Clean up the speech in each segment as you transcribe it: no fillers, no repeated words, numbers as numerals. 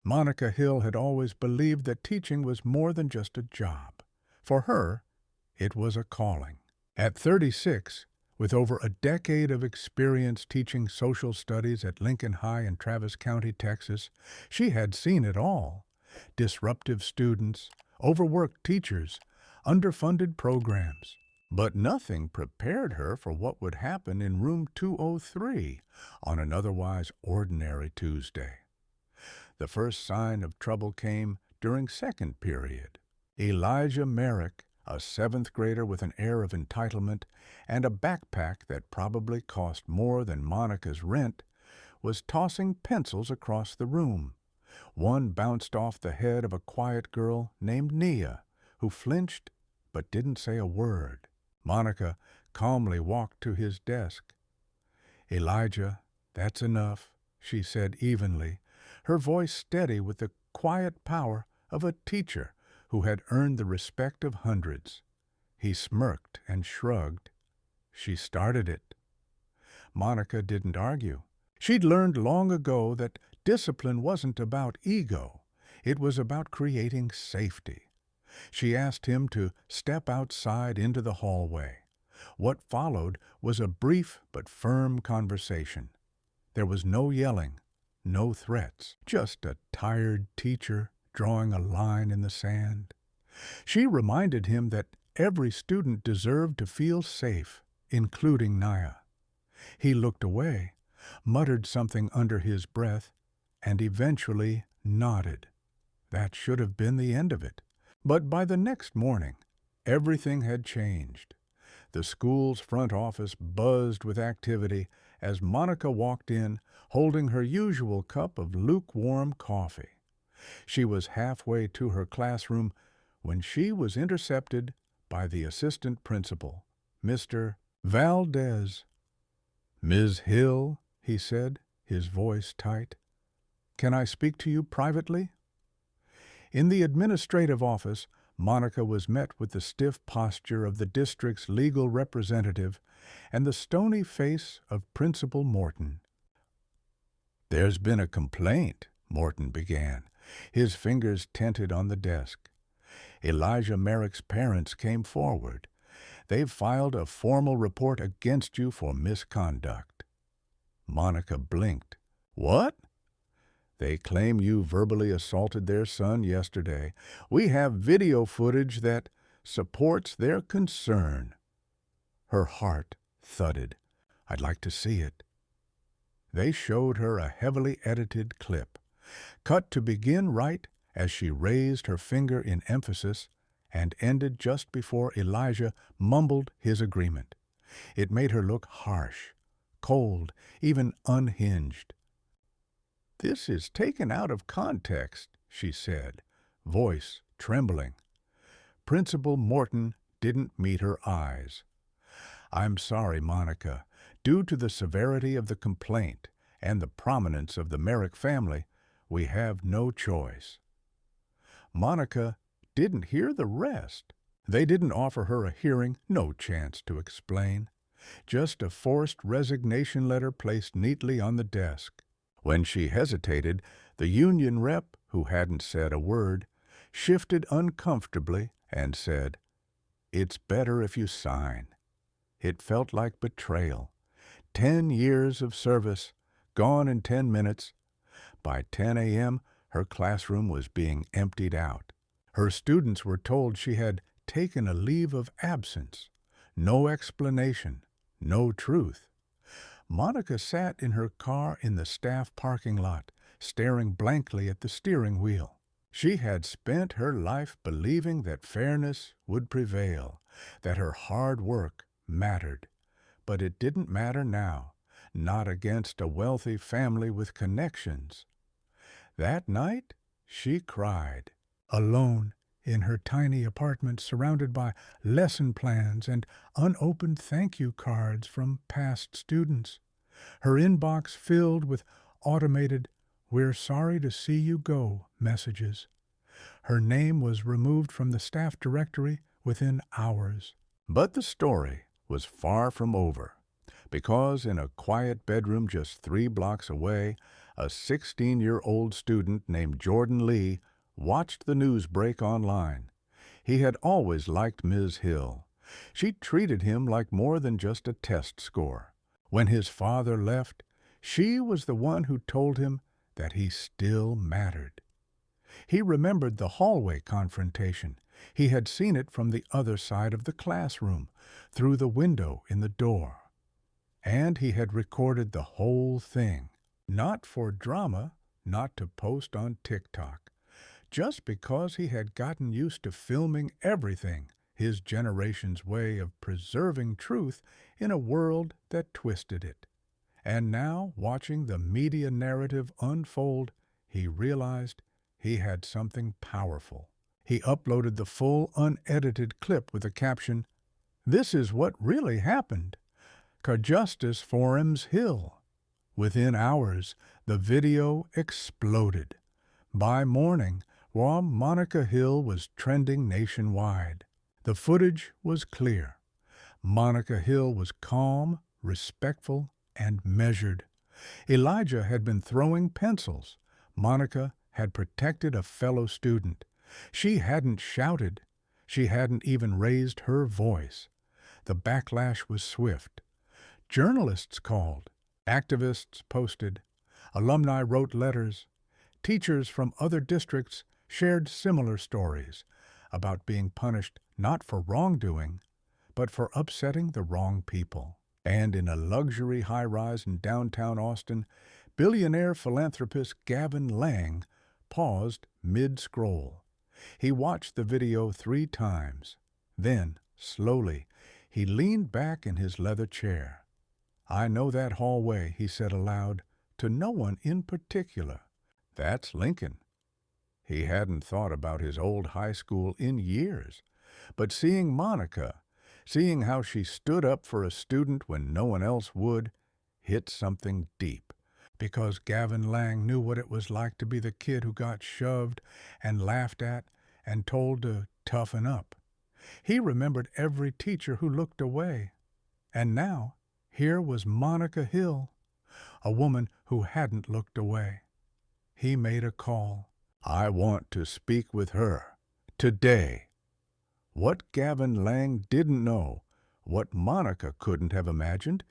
Monica Hill had always believed that teaching was more than just a job. For her, it was a calling. At 36, with over a decade of experience teaching social studies at Lincoln High in Travis County, Texas, she had seen it all: disruptive students, overworked teachers, underfunded programs. But nothing prepared her for what would happen in room 203 on an otherwise ordinary Tuesday. The first sign of trouble came during second period. Elijah Merrick, a seventh grader with an air of entitlement and a backpack that probably cost more than Monica's rent, was tossing pencils across the room. One bounced off the head of a quiet girl named Nia, who flinched but didn't say a word. Monica calmly walked to his desk. "Elijah, that's enough," she said evenly, her voice steady with the quiet power of a teacher who had earned the respect of hundreds. He smirked and shrugged. She started it. Monica didn't argue. She'd learned long ago that discipline wasn't about ego. It was about creating safety. She asked him to step outside into the hallway. What followed was a brief but firm conversation. There was no yelling, no threats, just a tired teacher drawing a line in the sand. She reminded him that every student deserved to feel safe, including Nia. He looked away, muttered something under his breath, and eventually nodded. That should have been the end of it. But by the next morning, everything had changed. The school's front office buzzed with activity as Monica walked in, holding her usual cup of lukewarm coffee. She was halfway to her classroom when she was intercepted by the assistant principal, Mr. Valdez. "Ms. Hill," he said, his voice tight, "can I speak to you privately?" In the administrative office, Monica was met with the stiff posture of the district's legal representative and the stony face of Principal Morton. "There's been a complaint," Morton began, his fingers tented on the desk. "Elijah Merrick's parents came forward. They've filed a formal report against you for misconduct." Monica blinked. "What?" "They claim you verbally assaulted their son yesterday. We have video footage that supports their concern." Her heart thudded. "I'd like to see it." They showed her a heavily edited clip, cut to begin right as she raised her finger in emphasis and ended just before Elijah mumbled his agreement. It made her look harsh, cold, even unhinged. "This is taken out of context," she said, voice trembling. Principal Morton didn't meet her eyes. "I'm sorry, Monica. Due to the severity of the complaint and the prominence of the Merrick family, we have no choice." Monica didn't hear the rest. They didn't offer her a hearing, no chance to explain. Just a forced resignation letter placed neatly on the desk. When she hesitated, the union rep, who hadn't said a word, shifted uncomfortably and said, "It's better if you sign." It felt like betrayal. 10 years of service, gone in 10 minutes. By 10 a.m., her classroom was being emptied out. Her students were told she had taken a leave of absence. No explanation, no truth. Monica sat in her car in the staff parking lot, staring blankly at the steering wheel. She had spent her life believing that fairness would prevail, that her hard work mattered. But it didn't matter now, not against a wealthy family with connections. That night, she cried, alone in her tiny apartment surrounded by lesson plans and unopened thank you cards from past students. Her inbox filled with automated "We're sorry to see you go" messages. Her name was removed from the staff directory within hours. But the story was far from over, because in a quiet bedroom just 3 blocks away, A 16-year-old student named Jordan Lee watched the news break online. He had always liked Ms. Hill. She treated him like more than just a test score. When his father left, she was the one who told him that he still mattered. He remembered the hallway confrontation. He had seen it from the other side of the classroom, through the window in the door. And he had recorded the whole thing, not for drama, not to post on TikTok, just because he had gotten used to filming everything, his generation's way of preserving truth in a world that twisted it. And now, watching the media narrative unfold, he realized he had something powerful. He uploaded the full, unedited clip with the caption, "This is what really happened. Justice for Ms. Hill." Within hours, the video exploded. By morning, Monica Hill was trending nationwide. The footage was clear. Monica Hill was calm, respectful, and measured. Elijah had been throwing pencils. Monica had protected a fellow student. She hadn't shouted. She hadn't even raised her voice. The backlash was swift. Journalists called. Activists posted. Alumni wrote letters. Teachers from other districts shared similar stories about being punished not for wrongdoing, but for upsetting the wrong people. And in a luxury high-rise in downtown Austin, billionaire philanthropist Gavin Lang paused mid-scroll. He watched the video 3 times. Then, slowly, he leaned back in his leather chair. "I know that hallway," he said aloud, to no one in particular. "That's Lincoln." He hadn't thought about his old high school in years. But seeing Monica, seeing how she stood up for a student when no one else would, hit something deep. Because Gavin Lang knew what it was like to be the kid who got shoved and laughed at and told to toughen up. He remembered every teacher who looked away. And now, here was Monica Hill, a woman who hadn't looked away. He made a call. "I want to speak with her. Today." What Gavin Lang didn't know, what Monica couldn't have imagined,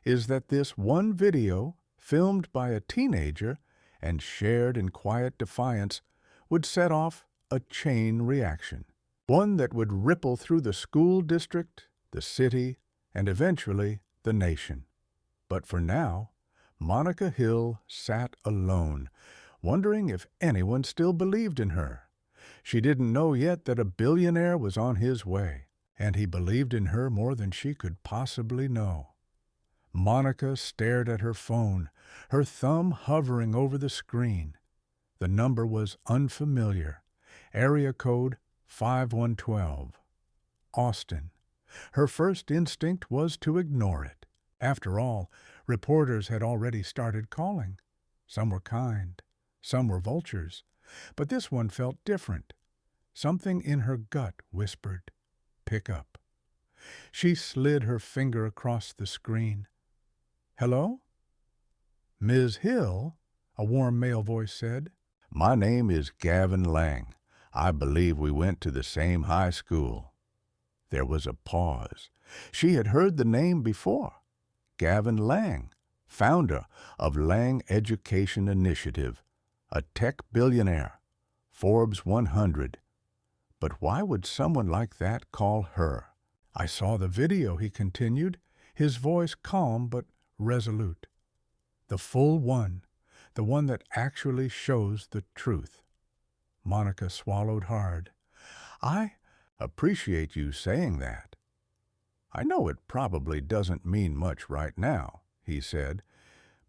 is that this one video, filmed by a teenager and shared in quiet defiance, would set off a chain reaction. One that would ripple through the school district, the city, and eventually the nation. But for now, Monica Hill sat alone, wondering if anyone still believed in her. She didn't know yet that a billionaire was on his way, and he believed in her more than she could possibly know. Monica stared at her phone, her thumb hovering over the screen. The number was unfamiliar. Area code 5112. Austin. Her first instinct was to ignore it. After all, reporters had already started calling. Some were kind. Some were vultures. But this one felt different. Something in her gut whispered, "Pick up." She slid her finger across the screen. "Hello?" "Ms. Hill," a warm male voice said. "My name is Gavin Lang. I believe we went to the same high school." There was a pause. She had heard the name before. Gavin Lang, founder of Lang Education Initiative, a tech billionaire, Forbes 100. But why would someone like that call her? "I saw the video," he continued, his voice calm but resolute. "The full one, the one that actually shows the truth." Monica swallowed hard. "I appreciate you saying that." "I know it probably doesn't mean much right now," he said,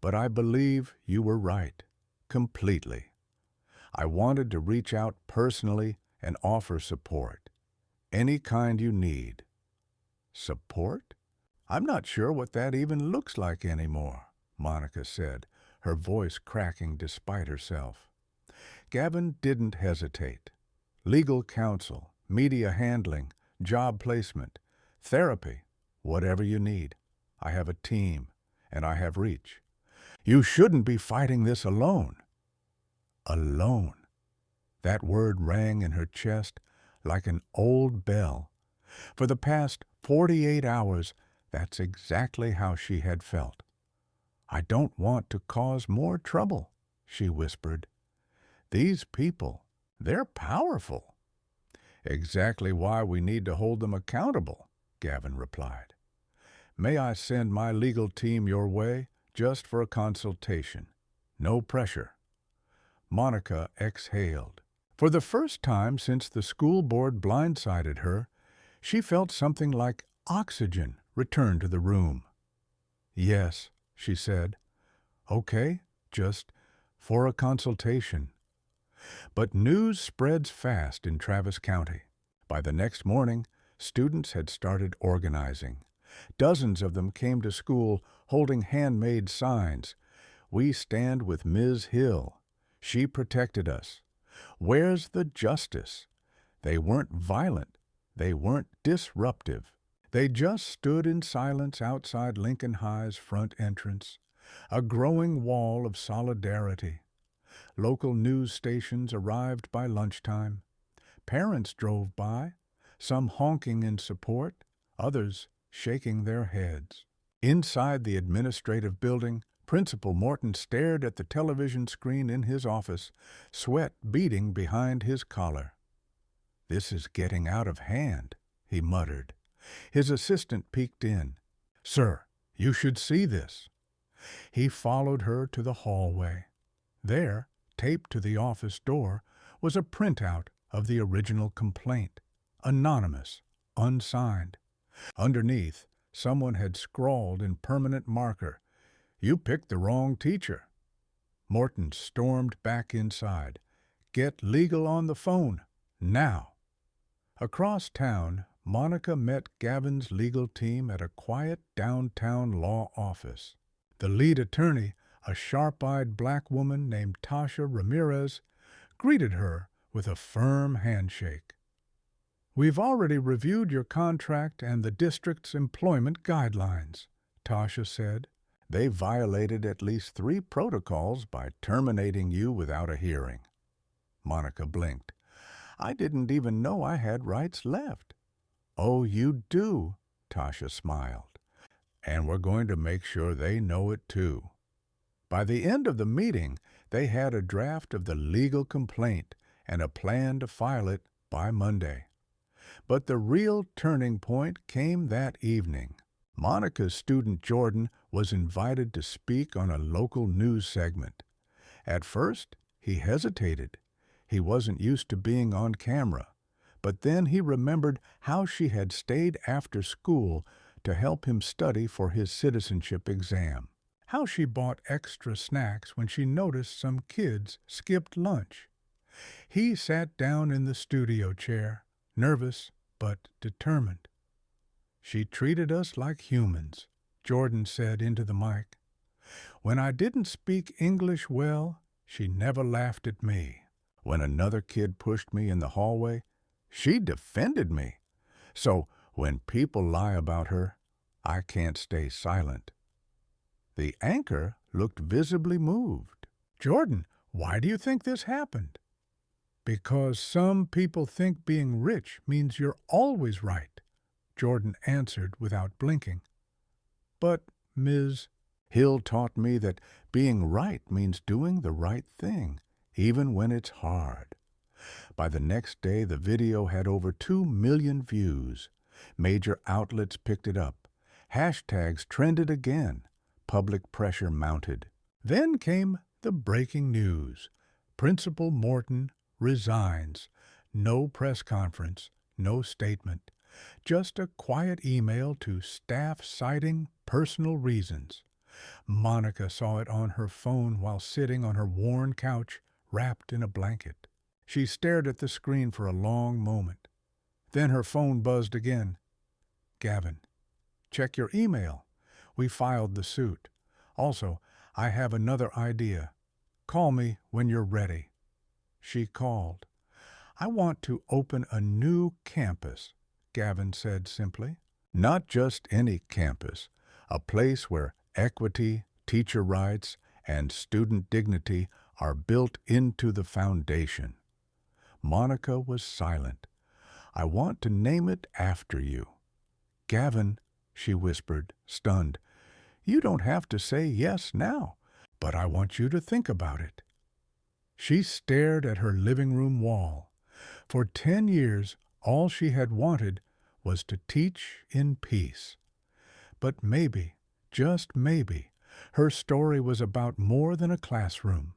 "but I believe you were right, completely. I wanted to reach out personally and offer support. Any kind you need." "Support? I'm not sure what that even looks like anymore," Monica said, her voice cracking despite herself. Gavin didn't hesitate. "Legal counsel, media handling, job placement, therapy, whatever you need. I have a team, and I have reach. You shouldn't be fighting this alone. Alone. That word rang in her chest like an old bell. For the past 48 hours, that's exactly how she had felt. I don't want to cause more trouble, she whispered. These people, they're powerful. Exactly why we need to hold them accountable, Gavin replied. May I send my legal team your way just for a consultation? No pressure. Monica exhaled. For the first time since the school board blindsided her, she felt something like oxygen return to the room. Yes, she said. Okay, just for a consultation. But news spreads fast in Travis County. By the next morning, students had started organizing. Dozens of them came to school holding handmade signs. We stand with Ms. Hill. She protected us. Where's the justice? They weren't violent. They weren't disruptive. They just stood in silence outside Lincoln High's front entrance, a growing wall of solidarity. Local news stations arrived by lunchtime. Parents drove by, some honking in support, others shaking their heads. Inside the administrative building, Principal Morton stared at the television screen in his office, sweat beading behind his collar. This is getting out of hand, he muttered. His assistant peeked in. Sir, you should see this. He followed her to the hallway. There, taped to the office door, was a printout of the original complaint, anonymous, unsigned. Underneath, someone had scrawled in permanent marker, "You picked the wrong teacher." Morton stormed back inside. "Get legal on the phone, now." Across town, Monica met Gavin's legal team at a quiet downtown law office. The lead attorney, a sharp-eyed black woman named Tasha Ramirez, greeted her with a firm handshake. "We've already reviewed your contract and the district's employment guidelines," Tasha said. "They violated at least 3 protocols by terminating you without a hearing." Monica blinked. "I didn't even know I had rights left." "Oh, you do," Tasha smiled. "And we're going to make sure they know it too." By the end of the meeting, they had a draft of the legal complaint and a plan to file it by Monday. But the real turning point came that evening. Monica's student Jordan was invited to speak on a local news segment. At first, he hesitated. He wasn't used to being on camera. But then he remembered how she had stayed after school to help him study for his citizenship exam. How she bought extra snacks when she noticed some kids skipped lunch. He sat down in the studio chair, nervous but determined. "She treated us like humans," Jordan said into the mic. "When I didn't speak English well, she never laughed at me. When another kid pushed me in the hallway, she defended me. So when people lie about her, I can't stay silent." The anchor looked visibly moved. "Jordan, why do you think this happened?" "Because some people think being rich means you're always right," Jordan answered without blinking. "But, Ms. Hill taught me that being right means doing the right thing, even when it's hard." By the next day, the video had over 2 million views. Major outlets picked it up. Hashtags trended again. Public pressure mounted. Then came the breaking news. Principal Morton resigns. No press conference, no statement. Just a quiet email to staff citing personal reasons. Monica saw it on her phone while sitting on her worn couch, wrapped in a blanket. She stared at the screen for a long moment. Then her phone buzzed again. "Gavin, check your email. We filed the suit. Also, I have another idea. Call me when you're ready." She called. "I want to open a new campus," Gavin said simply. "Not just any campus. A place where equity, teacher rights, and student dignity are built into the foundation. Monica was silent. I want to name it after you. Gavin, she whispered, stunned, you don't have to say yes now, but I want you to think about it. She stared at her living room wall. For 10 years, all she had wanted was to teach in peace. But maybe, just maybe, her story was about more than a classroom.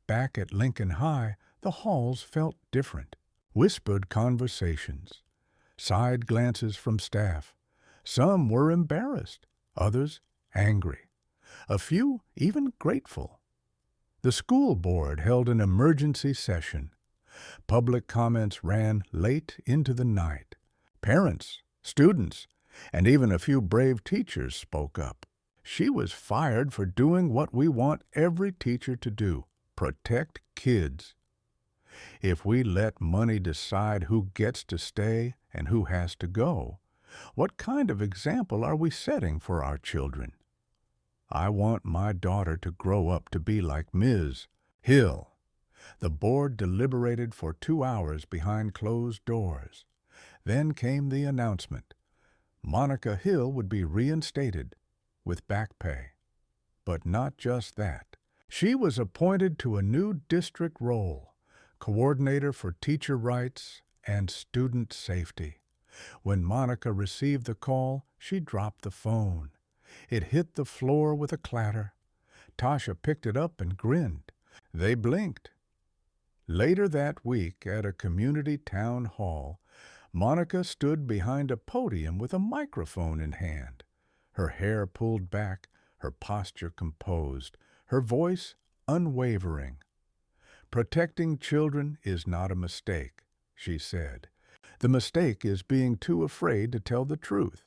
Back at Lincoln High, the halls felt different. Whispered conversations, side glances from staff. Some were embarrassed, others angry, a few even grateful. The school board held an emergency session. Public comments ran late into the night. Parents, students, and even a few brave teachers spoke up. She was fired for doing what we want every teacher to do: protect kids. If we let money decide who gets to stay and who has to go, what kind of example are we setting for our children? I want my daughter to grow up to be like Ms. Hill. The board deliberated for 2 hours behind closed doors. Then came the announcement. Monica Hill would be reinstated with back pay. But not just that. She was appointed to a new district role, coordinator for teacher rights and student safety. When Monica received the call, she dropped the phone. It hit the floor with a clatter. Tasha picked it up and grinned. They blinked. Later that week, at a community town hall, Monica stood behind a podium with a microphone in hand. Her hair pulled back, her posture composed, her voice unwavering. "Protecting children is not a mistake," she said. "The mistake is being too afraid to tell the truth."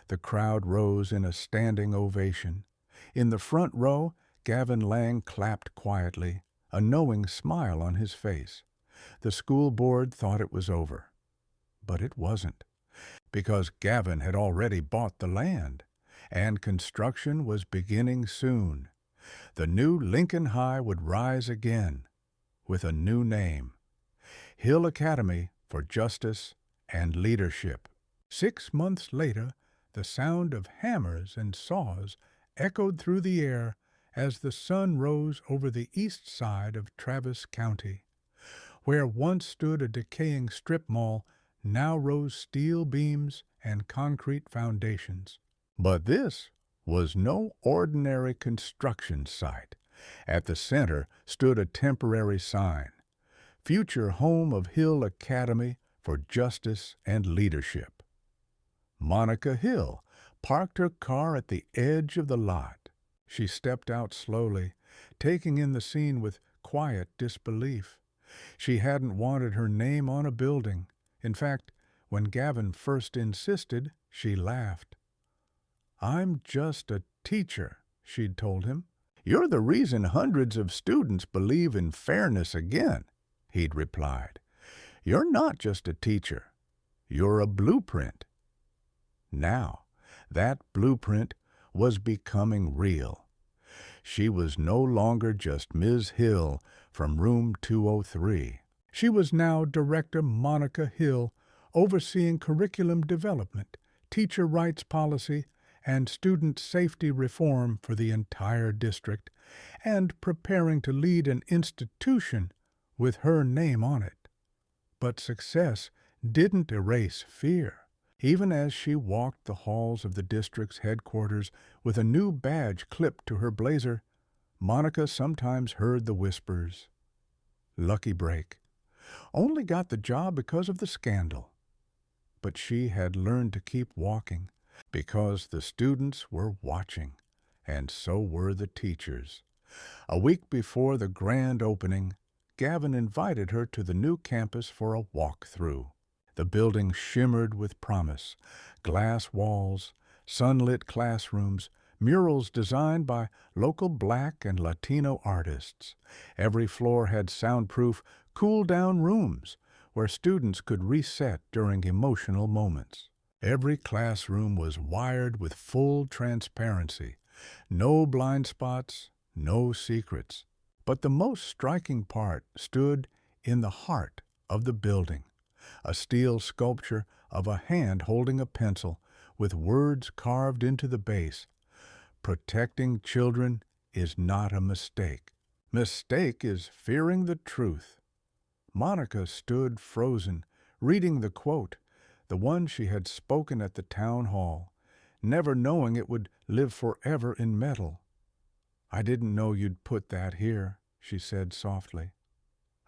The crowd rose in a standing ovation. In the front row, Gavin Lang clapped quietly, a knowing smile on his face. The school board thought it was over. But it wasn't, because Gavin had already bought the land, and construction was beginning soon. The new Lincoln High would rise again, with a new name: Hill Academy for Justice and Leadership. 6 months later, the sound of hammers and saws echoed through the air as the sun rose over the east side of Travis County. Where once stood a decaying strip mall, now rose steel beams and concrete foundations. But this was no ordinary construction site. At the center stood a temporary sign: Future Home of Hill Academy for Justice and Leadership. Monica Hill parked her car at the edge of the lot. She stepped out slowly, taking in the scene with quiet disbelief. She hadn't wanted her name on a building. In fact, when Gavin first insisted, she laughed. "I'm just a teacher," she'd told him. "You're the reason hundreds of students believe in fairness again," he'd replied. "You're not just a teacher. You're a blueprint." Now, that blueprint was becoming real. She was no longer just Ms. Hill from room 203. She was now Director Monica Hill, overseeing curriculum development, teacher rights policy, and student safety reform for the entire district, and preparing to lead an institution with her name on it. But success didn't erase fear. Even as she walked the halls of the district's headquarters with a new badge clipped to her blazer, Monica sometimes heard the whispers. "Lucky break. Only got the job because of the scandal." But she had learned to keep walking, because the students were watching, and so were the teachers. A week before the grand opening, Gavin invited her to the new campus for a walk-through. The building shimmered with promise: glass walls, sunlit classrooms, murals designed by local Black and Latino artists. Every floor had soundproof, cool-down rooms where students could reset during emotional moments. Every classroom was wired with full transparency. No blind spots, no secrets. But the most striking part stood in the heart of the building, a steel sculpture of a hand holding a pencil with words carved into the base. Protecting children is not a mistake. Mistake is fearing the truth. Monica stood frozen, reading the quote, the one she had spoken at the town hall, never knowing it would live forever in metal. "I didn't know you'd put that here," she said softly.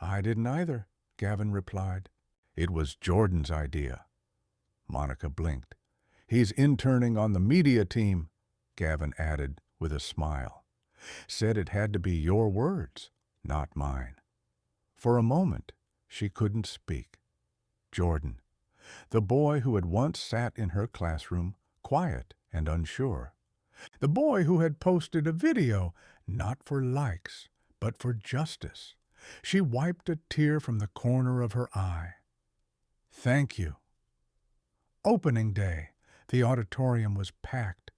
"I didn't either," Gavin replied. "It was Jordan's idea." Monica blinked. "He's interning on the media team," Gavin added with a smile. "Said it had to be your words, not mine." For a moment, she couldn't speak. Jordan, the boy who had once sat in her classroom, quiet and unsure. The boy who had posted a video, not for likes, but for justice. She wiped a tear from the corner of her eye. "Thank you." Opening day, the auditorium was packed.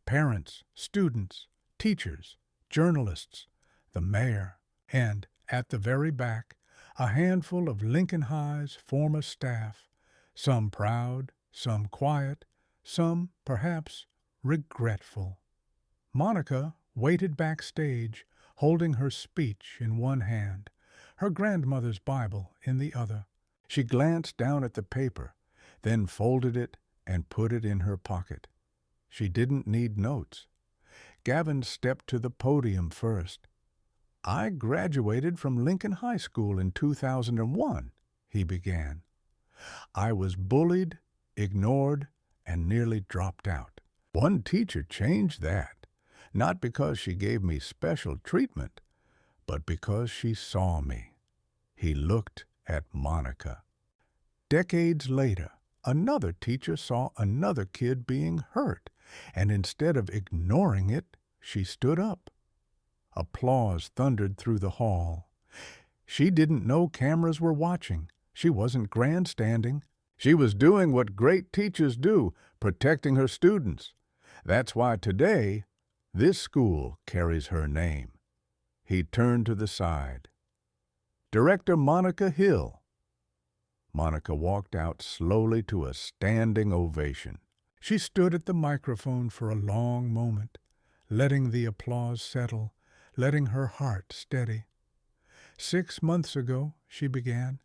Parents, students, teachers, journalists, the mayor, and, at the very back, a handful of Lincoln High's former staff, some proud, some quiet, some, perhaps, regretful. Monica waited backstage, holding her speech in one hand, her grandmother's Bible in the other. She glanced down at the paper, then folded it and put it in her pocket. She didn't need notes. Gavin stepped to the podium first. "I graduated from Lincoln High School in 2001, he began. "I was bullied, ignored, and nearly dropped out. One teacher changed that, not because she gave me special treatment, but because she saw me." He looked at Monica. Decades later, another teacher saw another kid being hurt, and instead of ignoring it, she stood up. Applause thundered through the hall. She didn't know cameras were watching. She wasn't grandstanding. She was doing what great teachers do, protecting her students. That's why today, this school carries her name. He turned to the side. "Director Monica Hill." Monica walked out slowly to a standing ovation. She stood at the microphone for a long moment, letting the applause settle, letting her heart steady. "6 months ago," she began,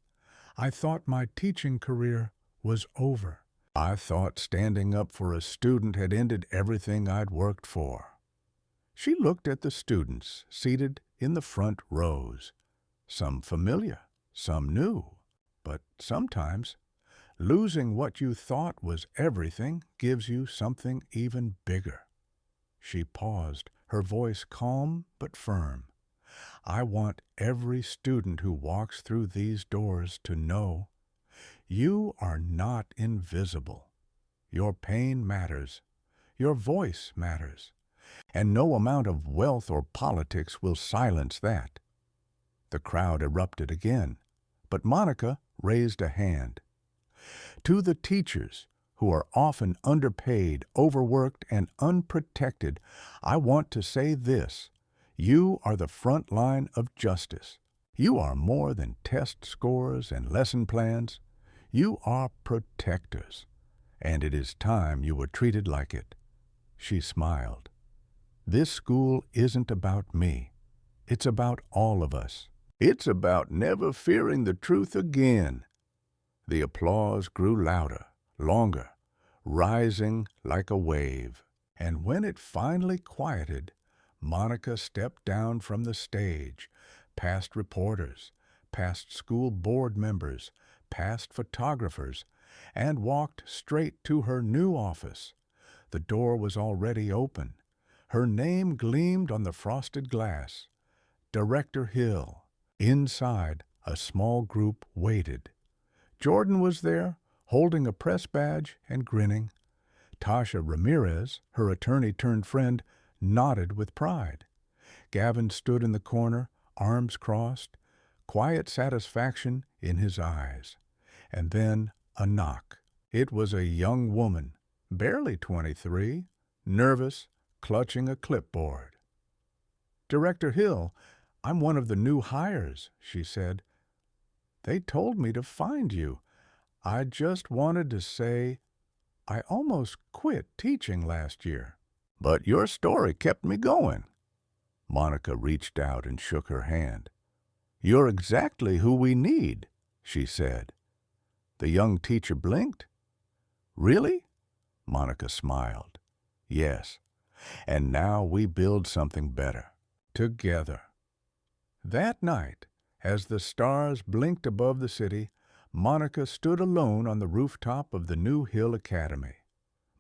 "I thought my teaching career was over. I thought standing up for a student had ended everything I'd worked for." She looked at the students seated in the front rows, some familiar, some new, but sometimes losing what you thought was everything gives you something even bigger. She paused, her voice calm but firm. "I want every student who walks through these doors to know you are not invisible. Your pain matters. Your voice matters. And no amount of wealth or politics will silence that." The crowd erupted again, but Monica raised a hand. "To the teachers who are often underpaid, overworked, and unprotected, I want to say this. You are the front line of justice. You are more than test scores and lesson plans. You are protectors, and it is time you were treated like it." She smiled. "This school isn't about me. It's about all of us. It's about never fearing the truth again." The applause grew louder, longer, rising like a wave. And when it finally quieted, Monica stepped down from the stage, past reporters, past school board members, past photographers, and walked straight to her new office. The door was already open. Her name gleamed on the frosted glass. Director Hill. Inside, a small group waited. Jordan was there, holding a press badge and grinning. Tasha Ramirez, her attorney-turned-friend, nodded with pride. Gavin stood in the corner, arms crossed, quiet satisfaction in his eyes. And then a knock. It was a young woman, barely 23, nervous, clutching a clipboard. "Director Hill, I'm one of the new hires," she said. "They told me to find you. I just wanted to say I almost quit teaching last year." "But your story kept me going." Monica reached out and shook her hand. "You're exactly who we need," she said. The young teacher blinked. "Really?" Monica smiled. "Yes, and now we build something better. Together." That night, as the stars blinked above the city, Monica stood alone on the rooftop of the New Hill Academy.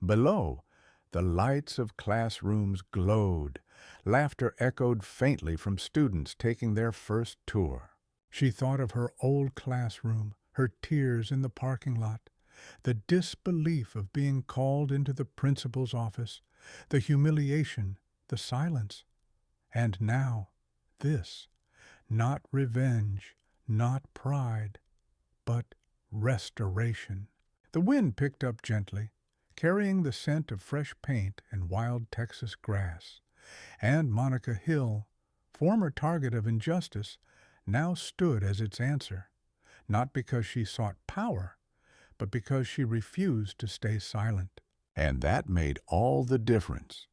Below, the lights of classrooms glowed. Laughter echoed faintly from students taking their first tour. She thought of her old classroom, her tears in the parking lot, the disbelief of being called into the principal's office, the humiliation, the silence. And now, this. Not revenge, not pride, but restoration. The wind picked up gently, carrying the scent of fresh paint and wild Texas grass. And Monica Hill, former target of injustice, now stood as its answer, not because she sought power, but because she refused to stay silent. And that made all the difference.